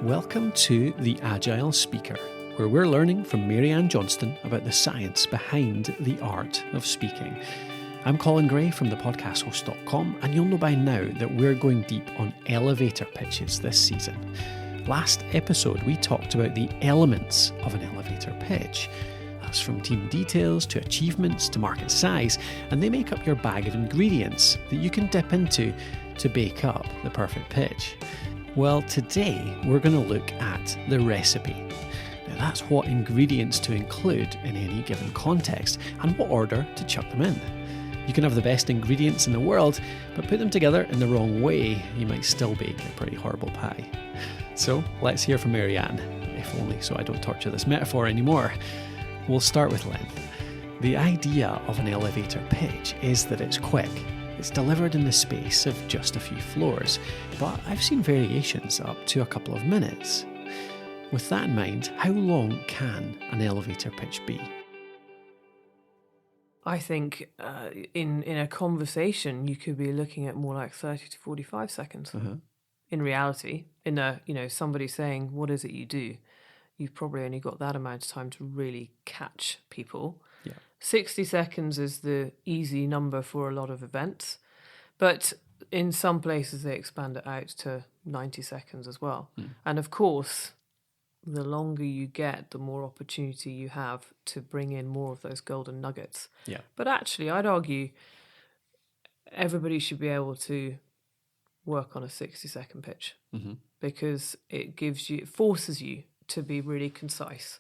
Welcome to The Agile Speaker, where we're learning from Maryanne Johnston about the science behind the art of speaking. I'm Colin Gray from thepodcasthost.com, and you'll know by now that we're going deep on elevator pitches this season. Last episode, we talked about the elements of an elevator pitch. That's from team details to achievements to market size, and they make up your bag of ingredients that you can dip into to bake up the perfect pitch. Well, today we're going to look at the recipe. Now, that's what ingredients to include in any given context and what order to chuck them in. You can have the best ingredients in the world, but put them together in the wrong way, you might still bake a pretty horrible pie. So let's hear from Maryanne, if only so I don't torture this metaphor anymore. We'll start with length. The idea of an elevator pitch is that it's quick. It's delivered in the space of just a few floors, but I've seen variations up to a couple of minutes. With that in mind, how long can an elevator pitch be? I think in a conversation, you could be looking at more like 30 to 45 seconds. Uh-huh. In reality, somebody saying, what is it you do? You've probably only got that amount of time to really catch people. Yeah. 60 seconds is the easy number for a lot of events, but in some places they expand it out to 90 seconds as well. And of course, the longer you get, the more opportunity you have to bring in more of those golden nuggets. Yeah. But actually, I'd argue everybody should be able to work on a 60-second pitch because it forces you to be really concise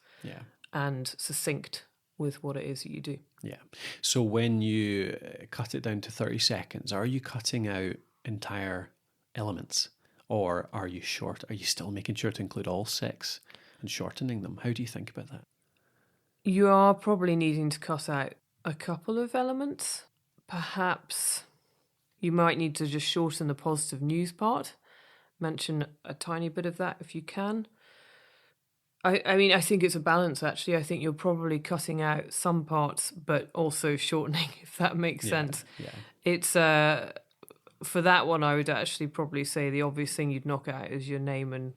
and succinct with what it is that you do. Yeah. So when you cut it down to 30 seconds, are you cutting out entire elements, or are you still making sure to include all six and shortening them? How do you think about that? You are probably needing to cut out a couple of elements. Perhaps you might need to just shorten the positive news part, mention a tiny bit of that if you can. I think it's a balance, actually. I think you're probably cutting out some parts, but also shortening, if that makes sense. Yeah. It's, for that one, I would actually probably say the obvious thing you'd knock out is your name and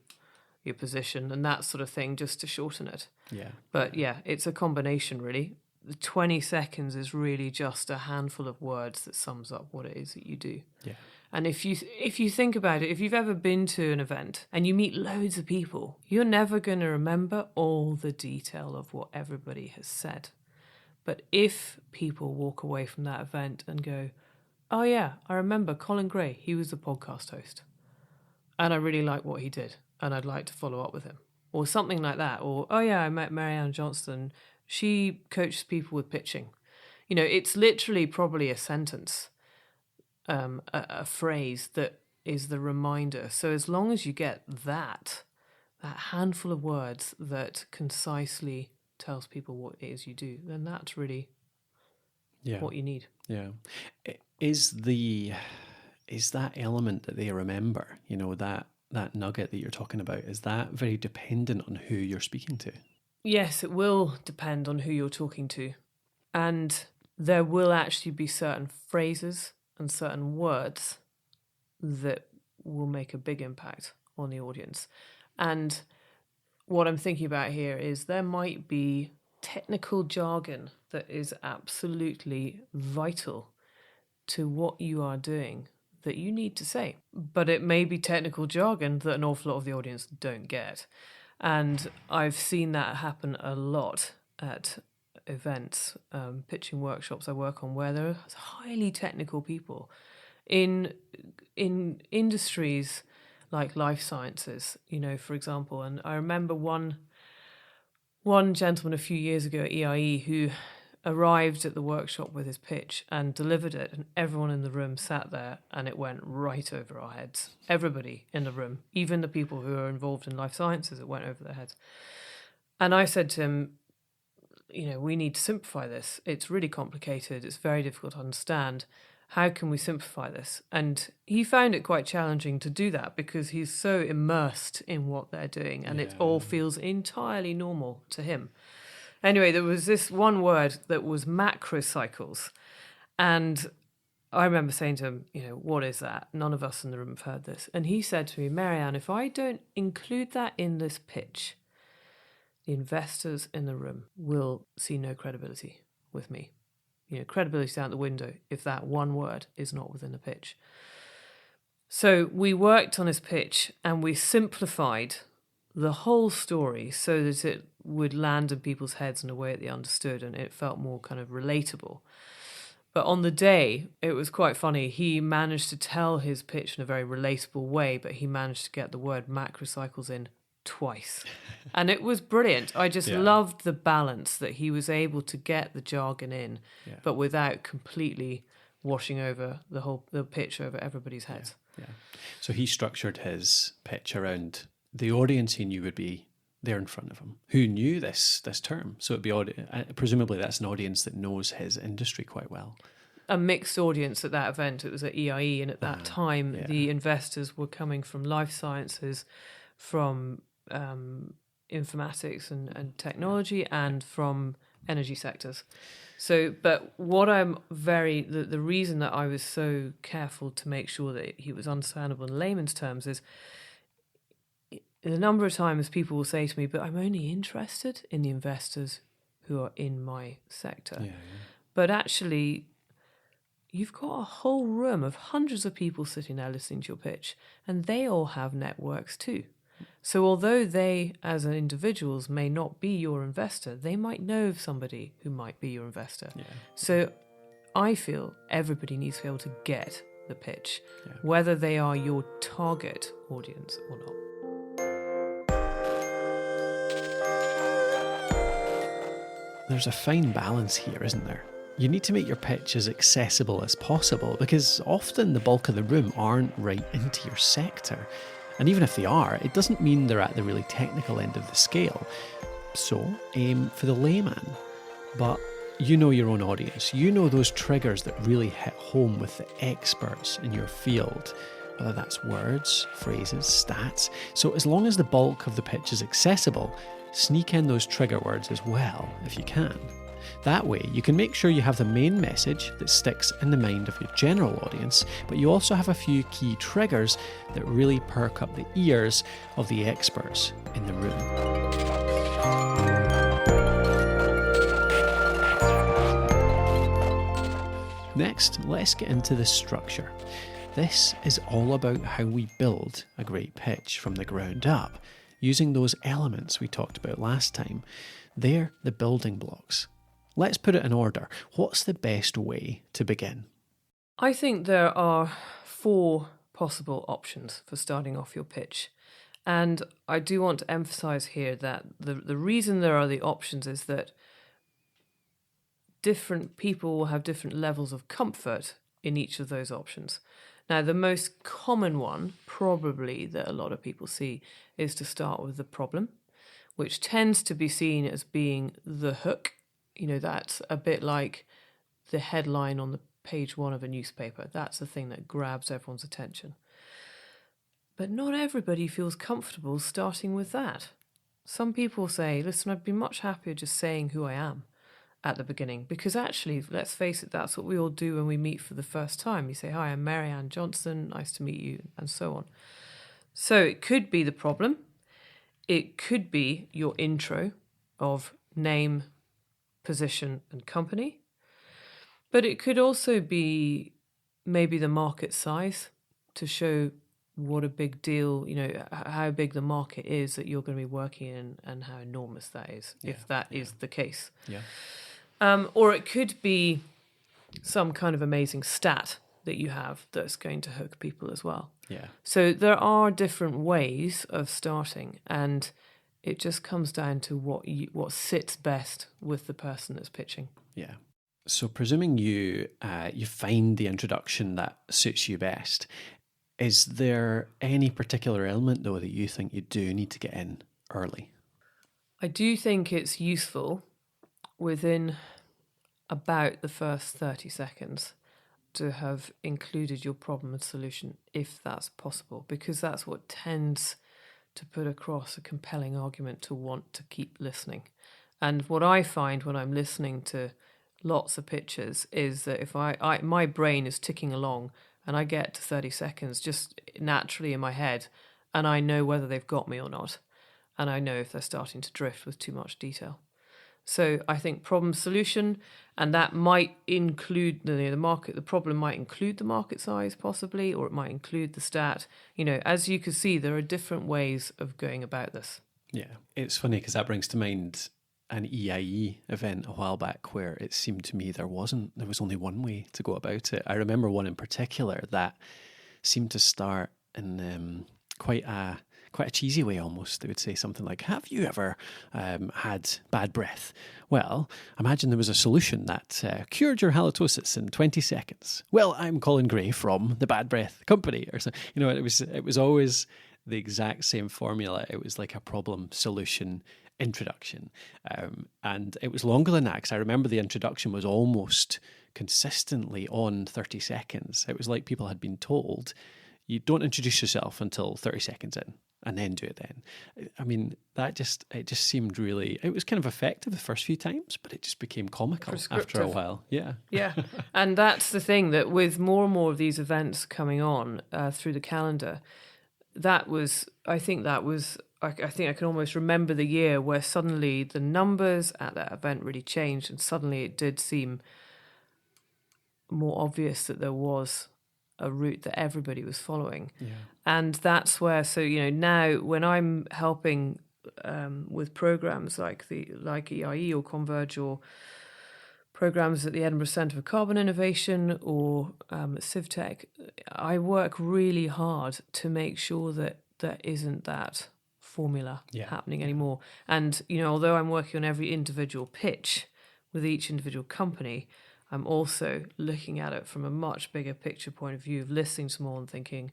your position and that sort of thing, just to shorten it. Yeah. But yeah, it's a combination, really. The 20 seconds is really just a handful of words that sums up what it is that you do. Yeah. And if you think about it, if you've ever been to an event and you meet loads of people, you're never going to remember all the detail of what everybody has said. But if people walk away from that event and go, oh yeah, I remember Colin Gray, he was the podcast host, and I really like what he did, and I'd like to follow up with him, or something like that. Or, oh yeah, I met Maryanne Johnston, she coaches people with pitching. It's literally probably a sentence, a phrase that is the reminder. So as long as you get that handful of words that concisely tells people what it is you do, then that's really what you need. Yeah. Is that element that they remember, that nugget that you're talking about, is that very dependent on who you're speaking to? Yes, it will depend on who you're talking to. And there will actually be certain phrases and certain words that will make a big impact on the audience. And what I'm thinking about here is there might be technical jargon that is absolutely vital to what you are doing that you need to say. But it may be technical jargon that an awful lot of the audience don't get. And I've seen that happen a lot at events, pitching workshops I work on, where there are highly technical people in industries like life sciences, for example. And I remember one gentleman a few years ago at EIE who arrived at the workshop with his pitch and delivered it, and everyone in the room sat there and it went right over our heads. Everybody in the room, even the people who are involved in life sciences, it went over their heads. And I said to him, we need to simplify this. It's really complicated. It's very difficult to understand. How can we simplify this? And he found it quite challenging to do that because he's so immersed in what they're doing, and it all feels entirely normal to him. Anyway, there was this one word that was macrocycles, and I remember saying to him, what is that? None of us in the room have heard this. And he said to me, Maryanne, if I don't include that in this pitch, the investors in the room will see no credibility with me. Credibility's out the window if that one word is not within the pitch. So we worked on his pitch and we simplified the whole story so that it would land in people's heads in a way that they understood and it felt more kind of relatable. But on the day, it was quite funny. He managed to tell his pitch in a very relatable way, but he managed to get the word macrocycles in twice. And it was brilliant. I just loved the balance that he was able to get the jargon in, but without completely washing over the pitch over everybody's heads. Yeah. So he structured his pitch around the audience he knew would be there in front of him, who knew this term. So it'd be presumably that's an audience that knows his industry quite well. A mixed audience at that event. It was at EIE, and at that time, the investors were coming from life sciences, from informatics and technology, and from energy sectors. So, but what the reason that I was so careful to make sure that he was understandable in layman's terms is the number of times people will say to me, but I'm only interested in the investors who are in my sector. Yeah. But actually, you've got a whole room of hundreds of people sitting there listening to your pitch, and they all have networks too. So although they, as individuals, may not be your investor, they might know of somebody who might be your investor. Yeah. So I feel everybody needs to be able to get the pitch, whether they are your target audience or not. There's a fine balance here, isn't there? You need to make your pitch as accessible as possible because often the bulk of the room aren't right into your sector. And even if they are, it doesn't mean they're at the really technical end of the scale. So aim for the layman. But you know your own audience. You know those triggers that really hit home with the experts in your field, whether that's words, phrases, stats. So as long as the bulk of the pitch is accessible, sneak in those trigger words as well, if you can. That way, you can make sure you have the main message that sticks in the mind of your general audience, but you also have a few key triggers that really perk up the ears of the experts in the room. Next, let's get into the structure. This is all about how we build a great pitch from the ground up, using those elements we talked about last time. They're the building blocks. Let's put it in order. What's the best way to begin? I think there are 4 possible options for starting off your pitch. And I do want to emphasize here that the reason there are the options is that different people will have different levels of comfort in each of those options. Now, the most common one, probably that a lot of people see, is to start with the problem, which tends to be seen as being the hook. That's a bit like the headline on the page 1 of a newspaper. That's the thing that grabs everyone's attention. But not everybody feels comfortable starting with that. Some people say, listen, I'd be much happier just saying who I am at the beginning, because actually, let's face it, that's what we all do when we meet for the first time. You say, hi, I'm Maryanne Johnston, nice to meet you, and so on. So it could be the problem. It could be your intro of name, position, and company. But it could also be maybe the market size to show what a big deal, how big the market is that you're going to be working in and how enormous that is, if that is the case. Yeah. Or it could be some kind of amazing stat that you have that's going to hook people as well. Yeah. So there are different ways of starting, and it just comes down to what sits best with the person that's pitching. Yeah. So presuming you find the introduction that suits you best, is there any particular element, though, that you think you do need to get in early? I do think it's useful within about the first 30 seconds to have included your problem and solution, if that's possible, because that's what tends to put across a compelling argument to want to keep listening. And what I find when I'm listening to lots of pitches is that if my brain is ticking along and I get to 30 seconds just naturally in my head, and I know whether they've got me or not, and I know if they're starting to drift with too much detail. So I think problem solution, and that might include the market. The problem might include the market size possibly, or it might include the stat. As you can see, there are different ways of going about this. Yeah, it's funny because that brings to mind an EIE event a while back where it seemed to me there was only one way to go about it. I remember one in particular that seemed to start in quite a cheesy way almost. They would say something like, have you ever had bad breath? Well, imagine there was a solution that cured your halitosis in 20 seconds. Well, I'm Colin Gray from the Bad Breath Company. Or something. It was always the exact same formula. It was like a problem solution introduction. And it was longer than that because I remember the introduction was almost consistently on 30 seconds. It was like people had been told, you don't introduce yourself until 30 seconds in and then do it then. I mean, it just seemed really, it was kind of effective the first few times, but it just became comical after a while. Yeah. Yeah. And that's the thing, that with more and more of these events coming on through the calendar, I think I can almost remember the year where suddenly the numbers at that event really changed, and suddenly it did seem more obvious that there was a route that everybody was following. Yeah. And that's where, now when I'm helping with programs like EIE or Converge, or programs at the Edinburgh Centre for Carbon Innovation or CivTech, I work really hard to make sure that there isn't that formula happening anymore. And, although I'm working on every individual pitch with each individual company, I'm also looking at it from a much bigger picture point of view of listening to them all and thinking,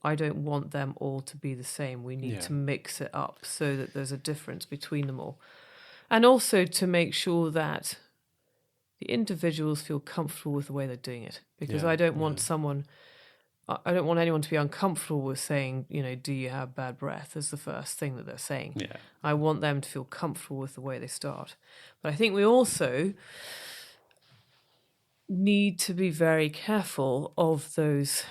I don't want them all to be the same. We need to mix it up so that there's a difference between them all. And also to make sure that the individuals feel comfortable with the way they're doing it. Because I don't want anyone to be uncomfortable with saying, do you have bad breath as the first thing that they're saying. Yeah. I want them to feel comfortable with the way they start. But I think we also need to be very careful of those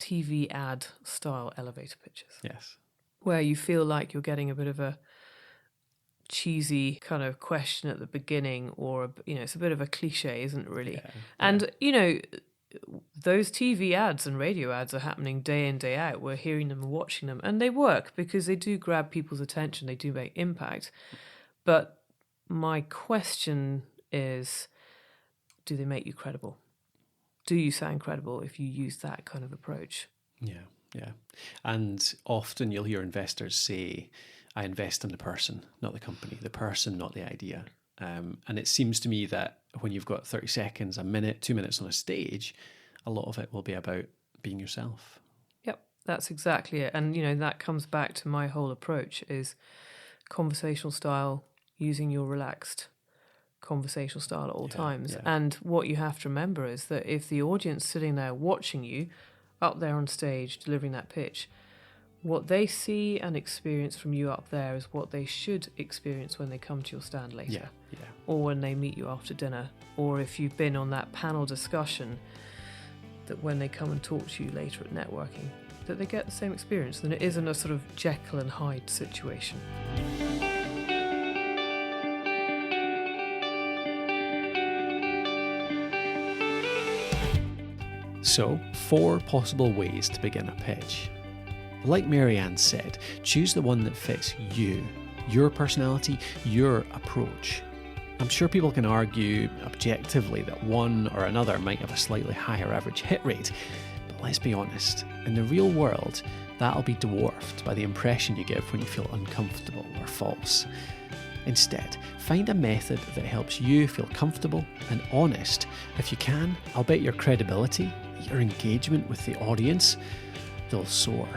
TV ad style elevator pitches. Yes. Where you feel like you're getting a bit of a cheesy kind of question at the beginning, or it's a bit of a cliche, isn't it, really? Yeah. And those TV ads and radio ads are happening day in, day out. We're hearing them and watching them, and they work because they do grab people's attention. They do make impact. But my question is, do they make you credible? Do you sound credible if you use that kind of approach? Yeah. And often you'll hear investors say, I invest in the person, not the company, the person, not the idea. And it seems to me that when you've got 30 seconds, a minute, 2 minutes on a stage, a lot of it will be about being yourself. Yep, that's exactly it. And, that comes back to my whole approach is conversational style, using your relaxed conversational style at all times. Yeah. And what you have to remember is that if the audience sitting there watching you up there on stage delivering that pitch, what they see and experience from you up there is what they should experience when they come to your stand later. Yeah. Or when they meet you after dinner, or if you've been on that panel discussion, that when they come and talk to you later at networking, that they get the same experience, and it isn't a sort of Jekyll and Hyde situation. So, 4 possible ways to begin a pitch. Like Maryanne said, choose the one that fits you, your personality, your approach. I'm sure people can argue objectively that one or another might have a slightly higher average hit rate, but let's be honest, in the real world, that'll be dwarfed by the impression you give when you feel uncomfortable or false. Instead, find a method that helps you feel comfortable and honest. If you can, I'll bet your credibility, your engagement with the audience, they'll soar.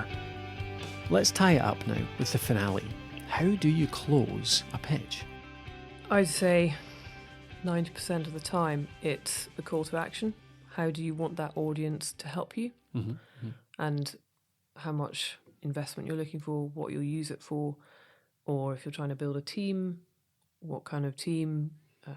Let's tie it up now with the finale. How do you close a pitch? I'd say 90% of the time it's a call to action. How do you want that audience to help you? Mm-hmm. Mm-hmm. And how much investment you're looking for, what you'll use it for, or if you're trying to build a team, what kind of team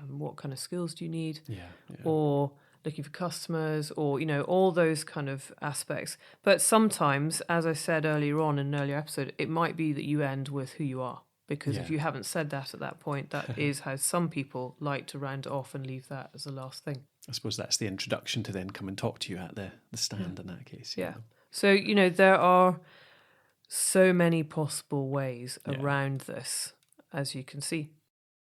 what kind of skills do you need, Yeah. or looking for customers, or, all those kind of aspects. But sometimes, as I said earlier on in an earlier episode, it might be that you end with who you are. Because if you haven't said that at that point, that is how some people like to round it off and leave that as the last thing. I suppose that's the introduction to then come and talk to you at the stand in that case. Yeah. So, there are so many possible ways around this, as you can see.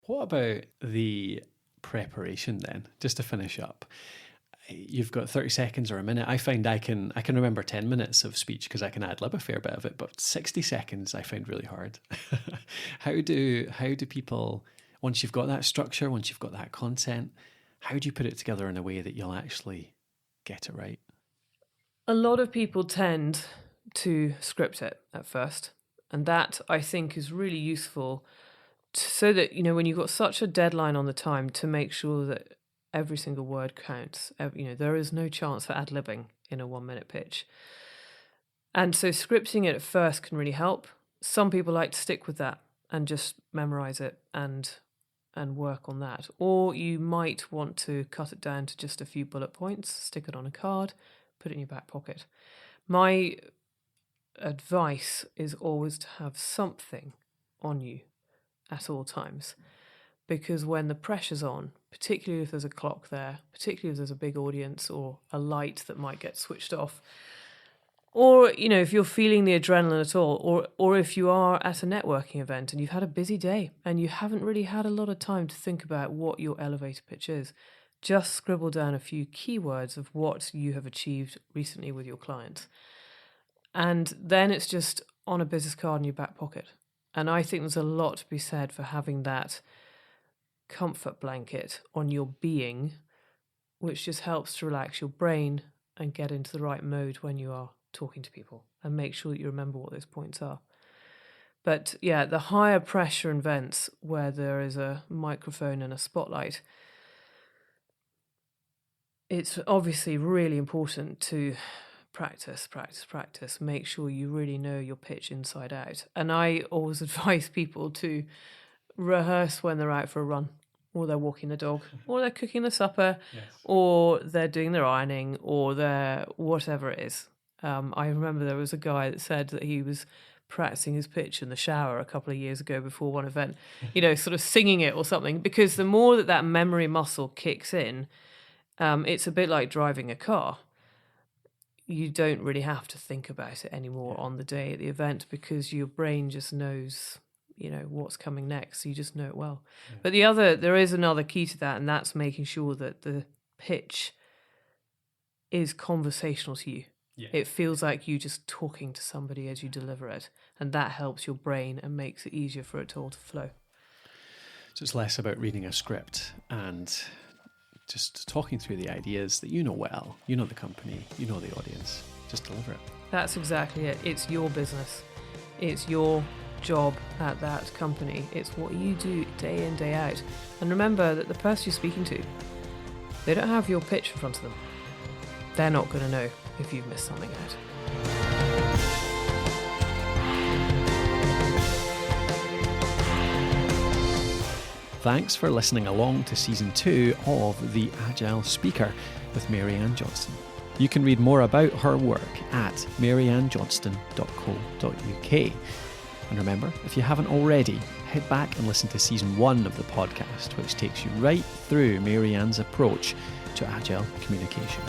What about the preparation then, just to finish up? You've got 30 seconds or a minute. I find I can remember 10 minutes of speech because I can ad-lib a fair bit of it, but 60 seconds I find really hard. How do people, once you've got that structure, once you've got that content, how do you put it together in a way that you'll actually get it right? A lot of people tend to script it at first, and that I think is really useful so that, when you've got such a deadline on the time, to make sure that every single word counts. There is no chance for ad-libbing in a 1-minute pitch. And so scripting it at first can really help. Some people like to stick with that and just memorize it and work on that. Or you might want to cut it down to just a few bullet points, stick it on a card, put it in your back pocket. My advice is always to have something on you at all times. Because when the pressure's on, particularly if there's a clock there, particularly if there's a big audience or a light that might get switched off, or, if you're feeling the adrenaline at all, or if you are at a networking event and you've had a busy day and you haven't really had a lot of time to think about what your elevator pitch is, just scribble down a few keywords of what you have achieved recently with your clients. And then it's just on a business card in your back pocket. And I think there's a lot to be said for having that comfort blanket on your being, which just helps to relax your brain and get into the right mode when you are talking to people, and make sure that you remember what those points are. But yeah, the higher pressure events where there is a microphone and a spotlight, it's obviously really important to practice, make sure you really know your pitch inside out. And I always advise people to rehearse when they're out for a run, or they're walking the dog, or they're cooking the supper, or they're doing their ironing, or they're whatever it is. I remember there was a guy that said that he was practicing his pitch in the shower a couple of years ago before one event, sort of singing it or something, because the more that memory muscle kicks in, it's a bit like driving a car. You don't really have to think about it anymore on the day at the event, because your brain just knows what's coming next. So you just know it well. But there is another key to that, and that's making sure that the pitch is conversational to you. It feels like you just talking to somebody as you deliver it, and that helps your brain and makes it easier for it all to flow. So it's less about reading a script and just talking through the ideas that you know well, you know the company, you know the audience, just deliver it. That's exactly it. It's your business. It's your job at that company. It's what you do day in, day out. And remember that the person you're speaking to, they don't have your pitch in front of them. They're not going to know if you've missed something out. Thanks for listening along to Season 2 of The Agile Speaker with Maryanne Johnston. You can read more about her work at maryannejohnston.co.uk. And remember, if you haven't already, head back and listen to Season 1 of the podcast, which takes you right through Maryanne's approach to agile communication.